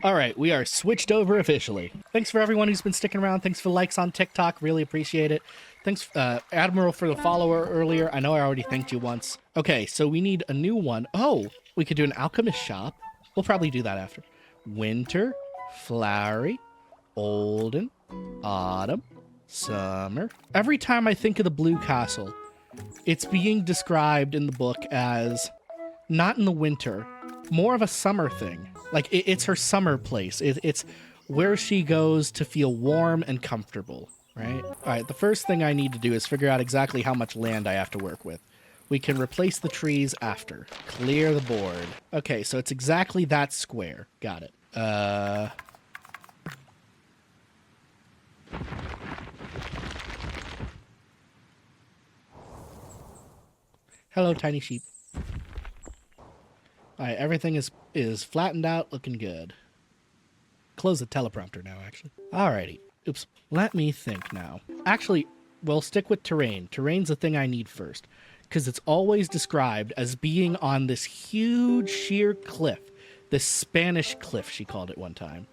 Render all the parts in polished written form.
All right, we are switched over officially. Thanks for everyone who's been sticking around. Thanks for the likes on TikTok. Really appreciate it. Thanks, Admiral, for the follower earlier. I know I already thanked you once. Okay, so we need a new one. Oh, we could do an alchemist shop. We'll probably do that after. Winter, flowery, olden, autumn, summer. Every time I think of the Blue Castle, it's being described in the book as not in the winter, more of a summer thing. Like, it's her summer place. It's where she goes to feel warm and comfortable, right? All right, the first thing I need to do is figure out exactly how much land I have to work with. We can replace the trees after. Clear the board. Okay, so it's exactly that square. Got it. Hello, tiny sheep. All right, everything is flattened out, looking good. Close the teleprompter now, actually. Alrighty. Oops. Let me think now. Actually, we'll stick with terrain. Terrain's the thing I need first, because it's always described as being on this huge sheer cliff. This Spanish cliff, she called it one time.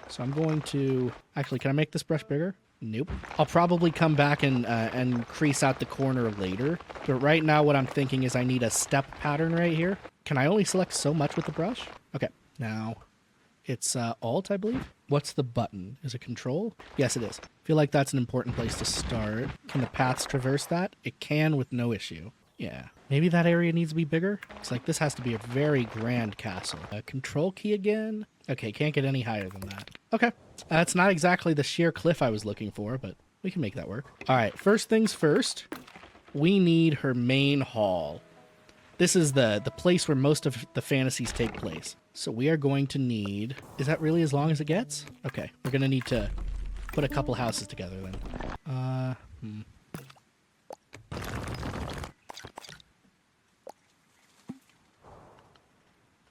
So I'm going to... Actually, can I make this brush bigger? Nope. I'll probably come back and crease out the corner later. But right now what I'm thinking is I need a step pattern right here. Can I only select so much with the brush? Okay. Now, it's Alt, I believe. What's the button? Is it Control? Yes, it is. I feel like that's an important place to start. Can the paths traverse that? It can with no issue. Yeah. Maybe that area needs to be bigger. It's like this has to be a very grand castle. Control key again. Okay, can't get any higher than that. Okay. That's not exactly the sheer cliff I was looking for, but we can make that work. All right, first things first. We need her main hall. This is the place where most of the fantasies take place. So we are going to need... Is that really as long as it gets? Okay, we're going to need to put a couple houses together then.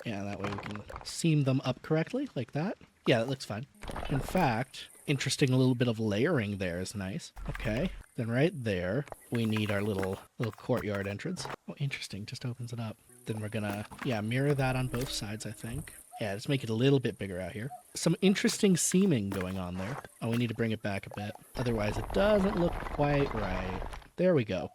Yeah, that way we can seam them up correctly, like that. Yeah, that looks fine. In fact, interesting little bit of layering there is nice. Okay, then right there, we need our little courtyard entrance. Oh, interesting, just opens it up. Then we're gonna, yeah, mirror that on both sides, I think. Yeah, let's make it a little bit bigger out here. Some interesting seaming going on there. Oh, we need to bring it back a bit. Otherwise, it doesn't look quite right. There we go.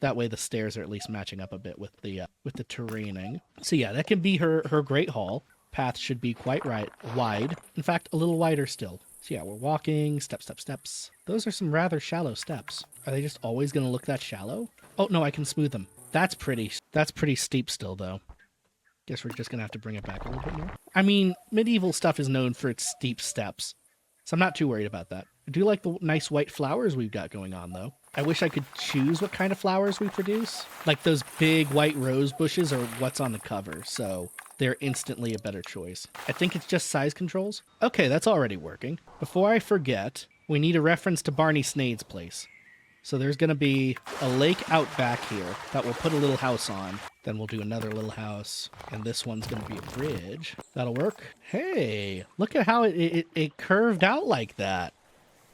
That way the stairs are at least matching up a bit with the terraining. So yeah, that can be her great hall. Path should be quite wide. In fact, a little wider still. So yeah, we're walking, steps. Those are some rather shallow steps. Are they just always going to look that shallow? Oh, no, I can smooth them. That's pretty steep still, though. Guess we're just going to have to bring it back a little bit more. I mean, medieval stuff is known for its steep steps, so I'm not too worried about that. I do like the nice white flowers we've got going on, though. I wish I could choose what kind of flowers we produce. Like those big white rose bushes are what's on the cover, so they're instantly a better choice. I think it's just size controls. Okay, that's already working. Before I forget, we need a reference to Barney Snade's place. So there's going to be a lake out back here that we'll put a little house on. Then we'll do another little house. And this one's going to be a bridge. That'll work. Hey, look at how it curved out like that.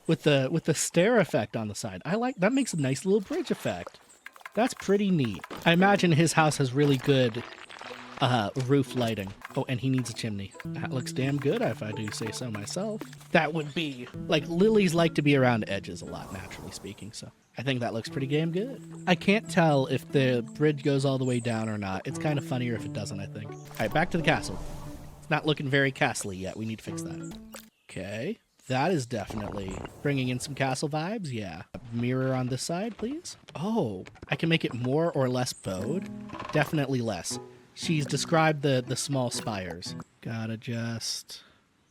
With the stair effect on the side. I like that. Makes a nice little bridge effect. That's pretty neat. I imagine his house has really good roof lighting. Oh, and he needs a chimney. That looks damn good, if I do say so myself. That would be... Like, lilies like to be around edges a lot, naturally speaking, so I think that looks pretty damn good. I can't tell if the bridge goes all the way down or not. It's kind of funnier if it doesn't, I think. All right, back to the castle. It's not looking very castle-y yet. We need to fix that. Okay. That is definitely bringing in some castle vibes, yeah. Mirror on this side, please. Oh, I can make it more or less bowed. Definitely less. She's described the small spires. Gotta just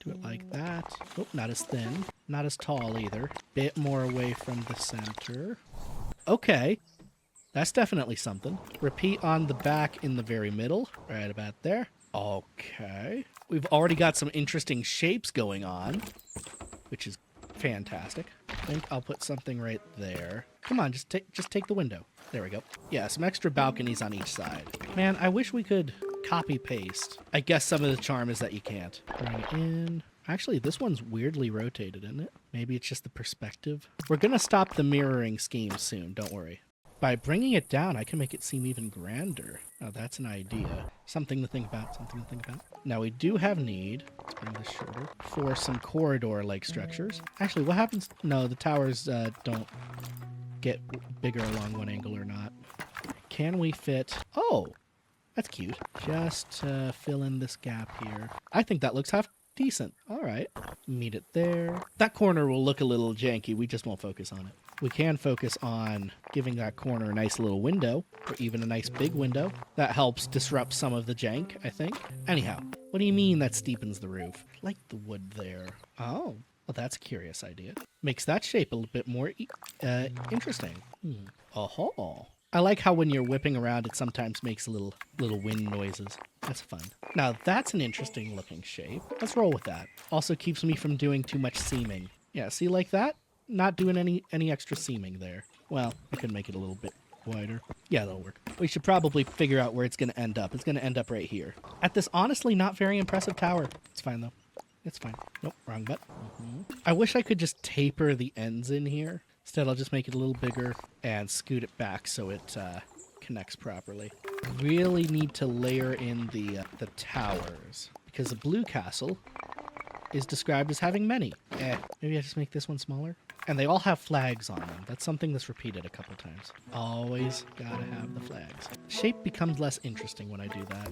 do it like that. Oh, not as thin. Not as tall either. Bit more away from the center. Okay. That's definitely something. Repeat on the back in the very middle. Right about there. Okay. We've already got some interesting shapes going on, which is fantastic. I think I'll put something right there. Come on, just take the window. There we go. Yeah, some extra balconies on each side. Man, I wish we could copy paste. I guess some of the charm is that you can't. Bring it in. Actually, this one's weirdly rotated, isn't it? Maybe it's just the perspective. We're gonna stop the mirroring scheme soon, don't worry. By bringing it down, I can make it seem even grander. Oh, that's an idea. Something to think about, something to think about. Now, we do have need. Let's bring this shorter. For some corridor-like structures. Actually, what happens? No, the towers don't get bigger along one angle or not. Can we fit... Oh! That's cute. Just fill in this gap here. I think that looks half decent. All right. Meet it there. That corner will look a little janky. We just won't focus on it. We can focus on giving that corner a nice little window, or even a nice big window. That helps disrupt some of the jank, I think. Anyhow, what do you mean that steepens the roof? I like the wood there. Oh, well, that's a curious idea. Makes that shape a little bit more interesting. Oh. I like how when you're whipping around, it sometimes makes little wind noises. That's fun. Now, that's an interesting looking shape. Let's roll with that. Also keeps me from doing too much seaming. Yeah, see, like that? Not doing any extra seaming there. Well, I could make it a little bit wider. Yeah, that'll work. We should probably figure out where it's going to end up. It's going to end up right here. At this honestly not very impressive tower. It's fine, though. It's fine. Nope, wrong button. I wish I could just taper the ends in here. Instead, I'll just make it a little bigger and scoot it back so it connects properly. Really need to layer in the towers, because the blue castle is described as having many. Maybe I just make this one smaller? And they all have flags on them. That's something that's repeated a couple times. Always gotta have the flags. The shape becomes less interesting when I do that.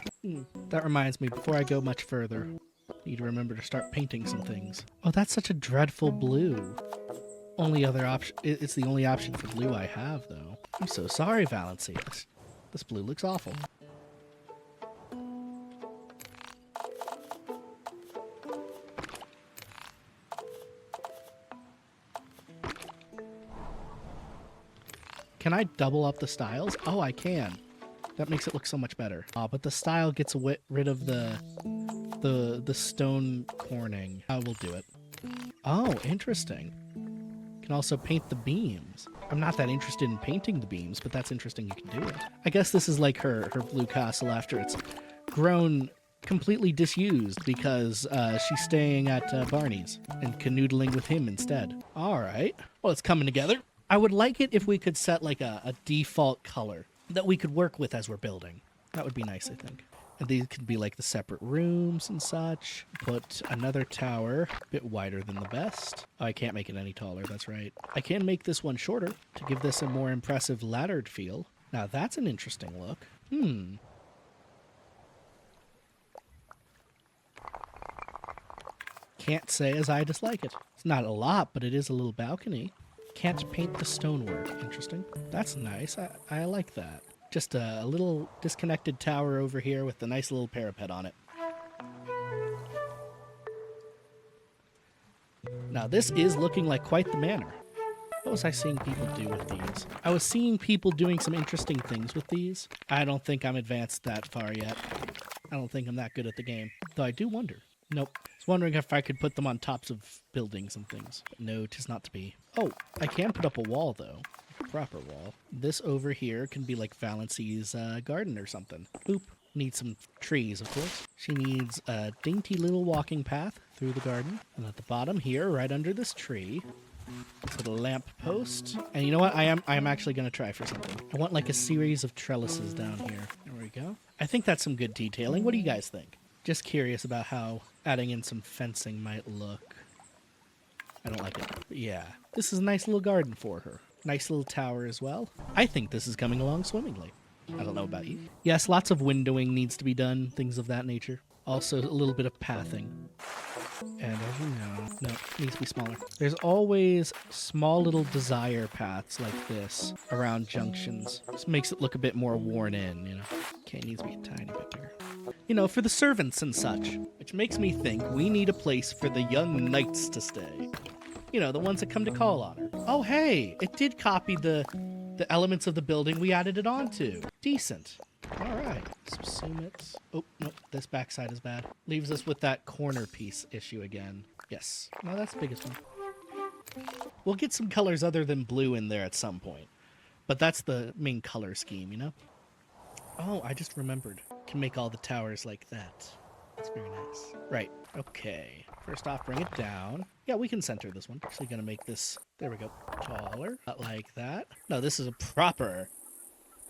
That reminds me, before I go much further, I need to remember to start painting some things. Oh, that's such a dreadful blue. Only other option. It's the only option for blue I have, though. I'm so sorry, Valency. This blue looks awful. Can I double up the styles? Oh, I can. That makes it look so much better. But the style gets rid of the stone corning. I will do it. Oh, interesting. Can also paint the beams. I'm not that interested in painting the beams, but that's interesting you can do it. I guess this is like her blue castle after it's grown completely disused because she's staying at Barney's and canoodling with him instead. All right. Well, it's coming together. I would like it if we could set like a default color that we could work with as we're building. That would be nice, I think. And these could be like the separate rooms and such. Put another tower, a bit wider than the best. Oh, I can't make it any taller, that's right. I can make this one shorter to give this a more impressive laddered feel. Now that's an interesting look. Can't say as I dislike it. It's not a lot, but it is a little balcony. Can't paint the stonework. Interesting. That's nice. I like that. Just a little disconnected tower over here with a nice little parapet on it. Now this is looking like quite the manor. What was I seeing people do with these? I was seeing people doing some interesting things with these. I don't think I'm advanced that far yet. I don't think I'm that good at the game. Though I do wonder. Nope. I was wondering if I could put them on tops of buildings and things. But no, 'tis not to be. Oh, I can put up a wall though. Proper wall. This over here can be like Valency's garden or something. Boop. Needs some trees, of course. She needs a dainty little walking path through the garden. And at the bottom here, right under this tree, put a lamp post. And you know what? I am actually going to try for something. I want like a series of trellises down here. There we go. I think that's some good detailing. What do you guys think? Just curious about how adding in some fencing might look. I don't like it. But yeah, this is a nice little garden for her. Nice little tower as well. I think this is coming along swimmingly. I don't know about you. Yes, lots of windowing needs to be done, things of that nature. Also, a little bit of pathing. And as you know, no, it needs to be smaller. There's always small little desire paths like this around junctions. Just makes it look a bit more worn in, you know. Okay, it needs to be a tiny bit bigger. You know, for the servants and such. Which makes me think we need a place for the young knights to stay. You know, the ones that come to call on her. Oh, hey, it did copy the elements of the building we added it onto. Decent. All right. Subsume it. Oh, nope, this backside is bad. Leaves us with that corner piece issue again. Yes. No, that's the biggest one. We'll get some colors other than blue in there at some point. But that's the main color scheme, you know? Oh, I just remembered. Can make all the towers like that. That's very nice. Right. Okay. First off, bring it down. Yeah, we can center this one. Actually gonna make this, there we go, taller. Not like that. No, this is a proper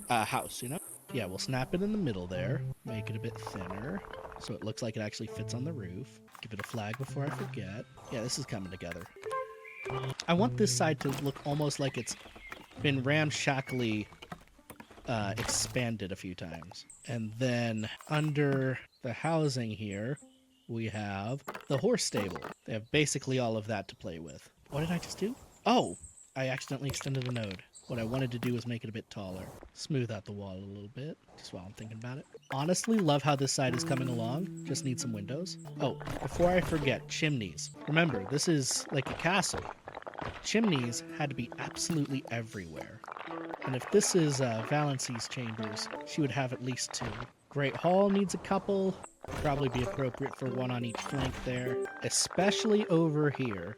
house, you know? Yeah, we'll snap it in the middle there. Make it a bit thinner. so it looks like it actually fits on the roof. Give it a flag before I forget. Yeah, this is coming together. I want this side to look almost like it's been ramshackly expanded a few times. And then under the housing here, we have the horse stable. They have basically all of that to play with. What did I just do? Oh, I accidentally extended a node. What I wanted to do was make it a bit taller. Smooth out the wall a little bit, just while I'm thinking about it. Honestly, love how this side is coming along. Just need some windows. Oh, before I forget, chimneys. Remember, this is like a castle. Chimneys had to be absolutely everywhere. And if this is Valency's chambers, she would have at least 2. Great Hall needs a couple. Probably be appropriate for 1 on each flank there. Especially over here.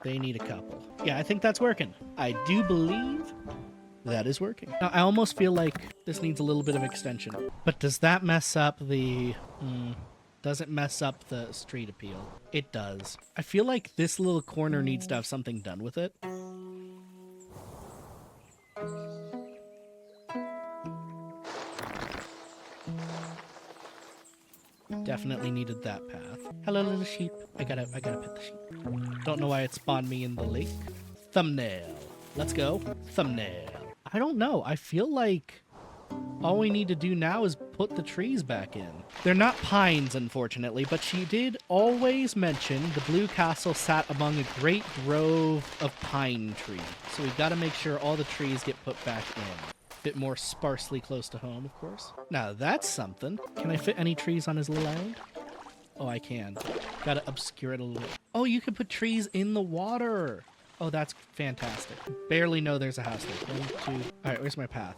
They need a couple. Yeah, I think that's working. I do believe that is working. Now, I almost feel like this needs a little bit of extension. But does that mess up the... does it mess up the street appeal? It does. I feel like this little corner needs to have something done with it. Definitely needed that path. Hello, little sheep. I gotta pet the sheep. Don't know why it spawned me in the lake. Thumbnail. Let's go. Thumbnail. I don't know. I feel like all we need to do now is put the trees back in. They're not pines, unfortunately, but she did always mention the Blue Castle sat among a great grove of pine trees. So we've got to make sure all the trees get put back in. Bit more sparsely close to home, of course. Now that's something. Can I fit any trees on his little island? Oh, I can. Gotta obscure it a little bit. Oh, you can put trees in the water. Oh, that's fantastic. Barely know there's a house there. 1, 2. All right, where's my path?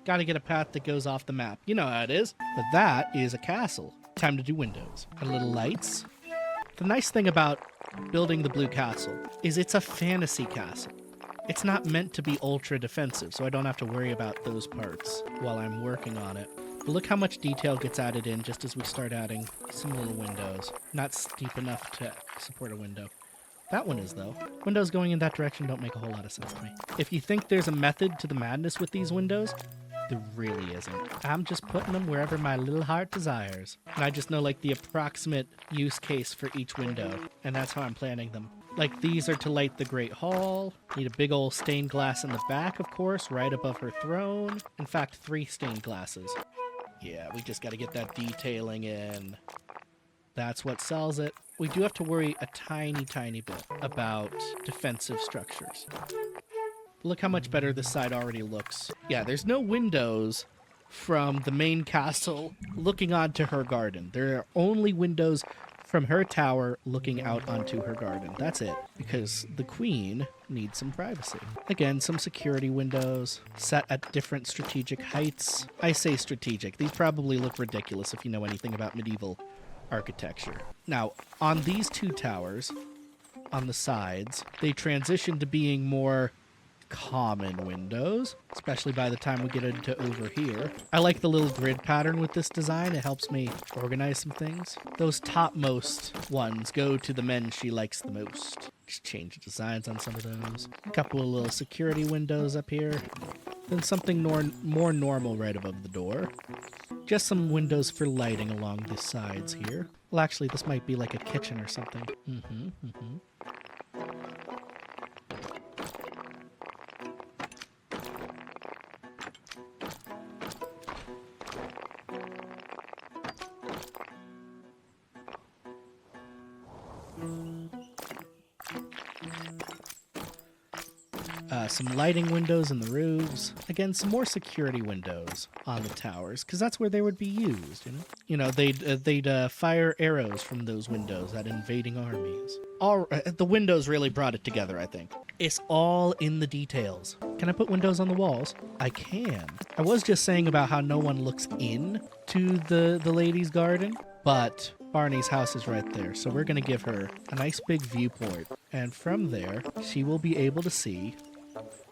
Gotta get a path that goes off the map. You know how it is. But that is a castle. Time to do windows. A little lights. The nice thing about building the Blue Castle is it's a fantasy castle. It's not meant to be ultra defensive, so I don't have to worry about those parts while I'm working on it. But look how much detail gets added in just as we start adding some little windows. Not steep enough to support a window. That one is, though. Windows going in that direction don't make a whole lot of sense to me. If you think there's a method to the madness with these windows, there really isn't. I'm just putting them wherever my little heart desires. And I just know, like, the approximate use case for each window, and that's how I'm planning them. Like, these are to light the Great Hall. Need a big old stained glass in the back, of course, right above her throne. In fact, 3 stained glasses. Yeah, we just got to get that detailing in. That's what sells it. We do have to worry a tiny, tiny bit about defensive structures. Look how much better this side already looks. Yeah, there's no windows from the main castle looking onto her garden. There are only windows from her tower looking out onto her garden. That's it, because the queen needs some privacy. Again, some security windows set at different strategic heights. I say strategic. These probably look ridiculous if you know anything about medieval architecture. Now, on these 2 towers, on the sides, they transition to being more common windows, especially by the time we get into over here. I like the little grid pattern with this design. It helps me organize some things. Those topmost ones go to the men she likes the most. Just change the designs on some of those. A couple of little security windows up here. Then something more normal right above the door. Just some windows for lighting along the sides here. Well, actually, this might be like a kitchen or something. Some lighting windows in the roofs. Again, some more security windows on the towers, because that's where they would be used, you know? You know, they'd fire arrows from those windows at invading armies. The windows really brought it together, I think. It's all in the details. Can I put windows on the walls? I can. I was just saying about how no one looks in to the lady's garden, but Barney's house is right there, so we're going to give her a nice big viewport. And from there, she will be able to see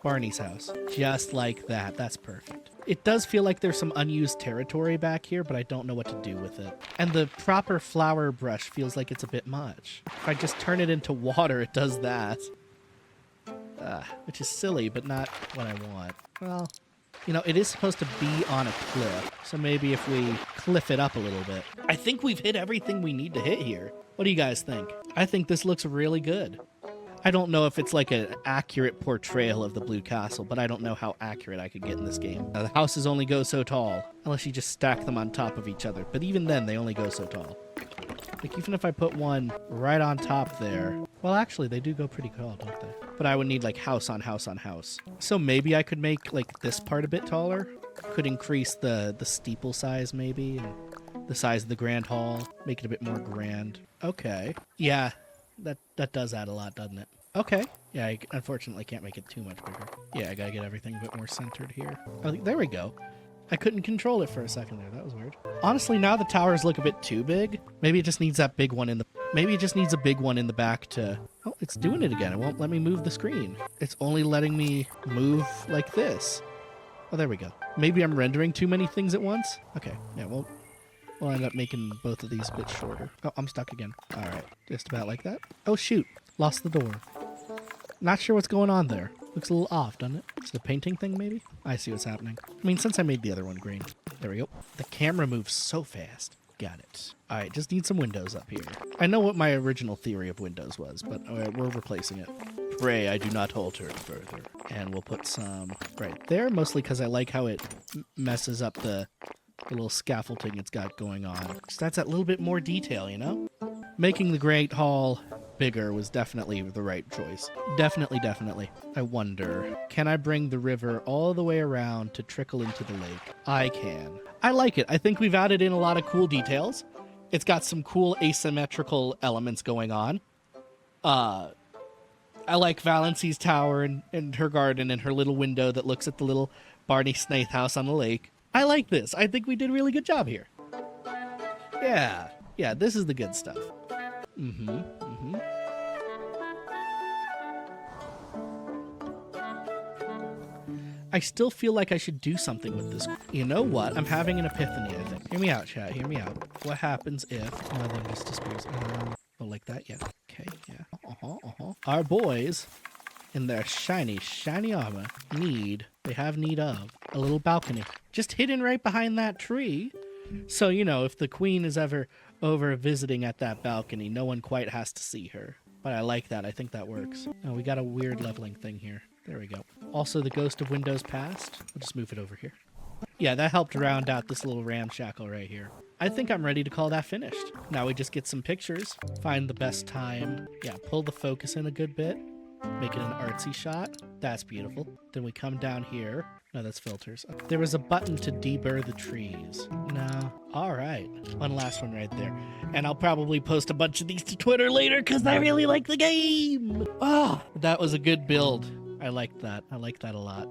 Barney's house. Just like that. That's perfect. It does feel like there's some unused territory back here, but I don't know what to do with it. And the proper flower brush feels like it's a bit much. If I just turn it into water, it does that. Which is silly, but not what I want. Well, You know, it is supposed to be on a cliff, so maybe if we cliff it up a little bit. I think we've hit everything we need to hit here. What do you guys think? I think this looks really good. I don't know if it's like an accurate portrayal of the Blue Castle, but I don't know how accurate I could get in this game. The houses only go so tall, unless you just stack them on top of each other. But even then, they only go so tall. Like, even if I put one right on top there... Well, actually, they do go pretty tall, don't they? But I would need, like, house on house on house. So maybe I could make, like, this part a bit taller. Could increase the steeple size, maybe, and the size of the grand hall. Make it a bit more grand. Okay. Yeah, that does add a lot, doesn't it? Okay. Yeah, I unfortunately can't make it too much bigger. Yeah, I gotta get everything a bit more centered here. Oh, there we go. I couldn't control it for a second there. That was weird. Honestly, now the towers look a bit too big. Maybe it just needs that big one in the... Maybe it just needs a big one in the back to... Oh, it's doing it again. It won't let me move the screen. It's only letting me move like this. Oh, there we go. Maybe I'm rendering too many things at once? Okay. Yeah, we'll end up making both of these a bit shorter. Oh, I'm stuck again. All right. Just about like that. Oh, shoot. Lost the door. Not sure what's going on there. Looks a little off, doesn't it? It's the painting thing, maybe? I see what's happening. I mean, since I made the other one green. There we go. The camera moves so fast. Got it. All right, just need some windows up here. I know what my original theory of windows was, but we're replacing it. Pray I do not alter it further. And we'll put some right there, mostly because I like how it messes up the little scaffolding it's got going on. Just adds that little bit more detail, you know? Making the Great Hall bigger was definitely the right choice. Definitely, definitely. I wonder, can I bring the river all the way around to trickle into the lake? I can. I like it. I think we've added in a lot of cool details. It's got some cool asymmetrical elements going on. I like Valency's tower and her garden and her little window that looks at the little Barney Snaith house on the lake. I like this. I think we did a really good job here. Yeah. Yeah, this is the good stuff. I still feel like I should do something with this. You know what? I'm having an epiphany, I think. Hear me out, chat. Hear me out. What happens if... Oh, then just disappears. Oh, like that? Yeah. Okay, yeah. Our boys, in their shiny, shiny armor, they have need of a little balcony. Just hidden right behind that tree. So, you know, if the queen is ever over visiting at that balcony, no one quite has to see her. But I like that. I think that works. Oh, we got a weird leveling thing here. There we go. Also, the Ghost of Windows Past. We'll just move it over here. Yeah, that helped round out this little ramshackle right here. I think I'm ready to call that finished. Now we just get some pictures, find the best time. Yeah, pull the focus in a good bit. Make it an artsy shot. That's beautiful. Then we come down here. No, that's filters. There was a button to deburr the trees. No. All right. One last one right there. And I'll probably post a bunch of these to Twitter later because I really like the game. Oh, that was a good build. I liked that. I like that a lot.